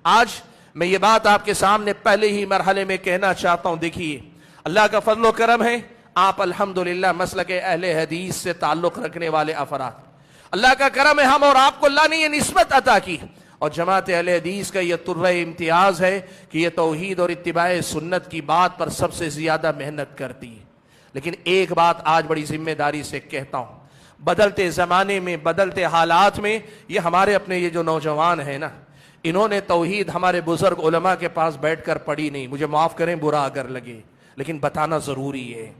آج میں یہ بات آپ کے سامنے پہلے ہی مرحلے میں کہنا چاہتا ہوں. دیکھیے اللہ کا فضل و کرم ہے, آپ الحمدللہ مسلک اہل حدیث سے تعلق رکھنے والے افراد, اللہ کا کرم ہے ہم اور آپ کو اللہ نے یہ نسبت عطا کی, اور جماعت اہل حدیث کا یہ طرح امتیاز ہے کہ یہ توحید اور اتباع سنت کی بات پر سب سے زیادہ محنت کرتی ہے. لیکن ایک بات آج بڑی ذمہ داری سے کہتا ہوں, بدلتے زمانے میں, بدلتے حالات میں, یہ ہمارے اپنے یہ جو نوجوان ہیں نا, انہوں نے توحید ہمارے بزرگ علماء کے پاس بیٹھ کر پڑھی نہیں. مجھے معاف کریں برا اگر لگے, لیکن بتانا ضروری ہے.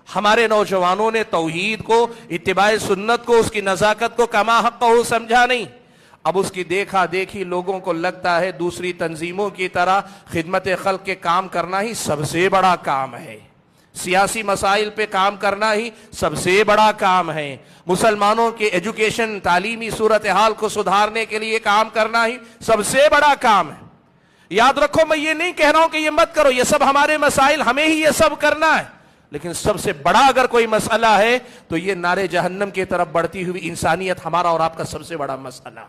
ہمارے نوجوانوں نے توحید کو, اتباع سنت کو, اس کی نزاکت کو کما حق کو سمجھا نہیں. اب اس کی دیکھا دیکھی لوگوں کو لگتا ہے دوسری تنظیموں کی طرح خدمت خلق کے کام کرنا ہی سب سے بڑا کام ہے, سیاسی مسائل پہ کام کرنا ہی سب سے بڑا کام ہے, مسلمانوں کے ایجوکیشن تعلیمی صورتحال کو سدھارنے کے لیے کام کرنا ہی سب سے بڑا کام ہے. یاد رکھو میں یہ نہیں کہہ رہا ہوں کہ یہ مت کرو, یہ سب ہمارے مسائل, ہمیں ہی یہ سب کرنا ہے, لیکن سب سے بڑا اگر کوئی مسئلہ ہے تو یہ نارے جہنم کی طرف بڑھتی ہوئی انسانیت ہمارا اور آپ کا سب سے بڑا مسئلہ.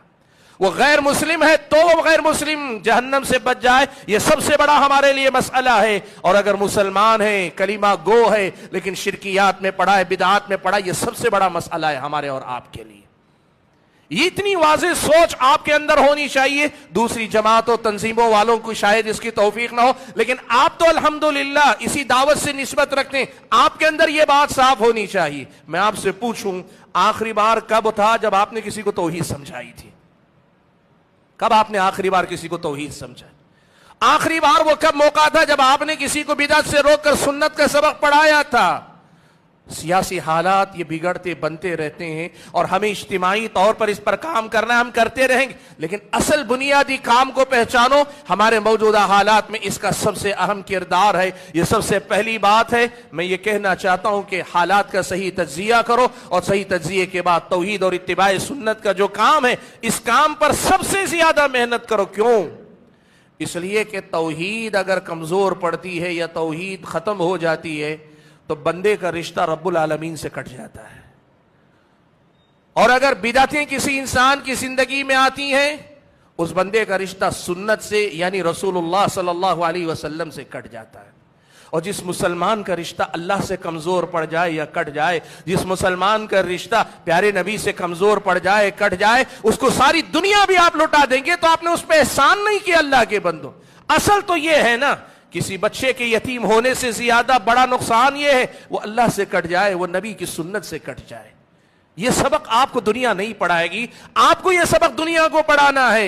وہ غیر مسلم ہے تو وہ غیر مسلم جہنم سے بچ جائے, یہ سب سے بڑا ہمارے لیے مسئلہ ہے. اور اگر مسلمان ہے, کلمہ گو ہے, لیکن شرکیات میں پڑا ہے, بدعات میں پڑا, یہ سب سے بڑا مسئلہ ہے ہمارے اور آپ کے لیے. یہ اتنی واضح سوچ آپ کے اندر ہونی چاہیے. دوسری جماعتوں تنظیموں والوں کو شاید اس کی توفیق نہ ہو, لیکن آپ تو الحمدللہ اسی دعوت سے نسبت رکھتے ہیں, آپ کے اندر یہ بات صاف ہونی چاہیے. میں آپ سے پوچھوں, آخری بار کب تھا جب آپ نے کسی کو توحید سمجھائی تھی؟ کب آپ نے آخری بار کسی کو توحید سمجھا؟ آخری بار وہ کب موقع تھا جب آپ نے کسی کو بدعت سے روک کر سنت کا سبق پڑھایا تھا؟ سیاسی حالات یہ بگڑتے بنتے رہتے ہیں, اور ہمیں اجتماعی طور پر اس پر کام کرنا ہے, ہم کرتے رہیں گے, لیکن اصل بنیادی کام کو پہچانو. ہمارے موجودہ حالات میں اس کا سب سے اہم کردار ہے. یہ سب سے پہلی بات ہے. میں یہ کہنا چاہتا ہوں کہ حالات کا صحیح تجزیہ کرو, اور صحیح تجزیے کے بعد توحید اور اتباع سنت کا جو کام ہے, اس کام پر سب سے زیادہ محنت کرو. کیوں؟ اس لیے کہ توحید اگر کمزور پڑتی ہے یا توحید ختم ہو جاتی ہے تو بندے کا رشتہ رب العالمین سے کٹ جاتا ہے. اور اگر بدعتیں کسی انسان کی زندگی میں آتی ہیں, اس بندے کا رشتہ سنت سے یعنی رسول اللہ صلی اللہ علیہ وسلم سے کٹ جاتا ہے. اور جس مسلمان کا رشتہ اللہ سے کمزور پڑ جائے یا کٹ جائے, جس مسلمان کا رشتہ پیارے نبی سے کمزور پڑ جائے, کٹ جائے, اس کو ساری دنیا بھی آپ لوٹا دیں گے تو آپ نے اس پہ احسان نہیں کیا. اللہ کے بندو, اصل تو یہ ہے نا, کسی بچے کے یتیم ہونے سے زیادہ بڑا نقصان یہ ہے وہ اللہ سے کٹ جائے, وہ نبی کی سنت سے کٹ جائے. یہ سبق آپ کو دنیا نہیں پڑھائے گی, آپ کو یہ سبق دنیا کو پڑھانا ہے.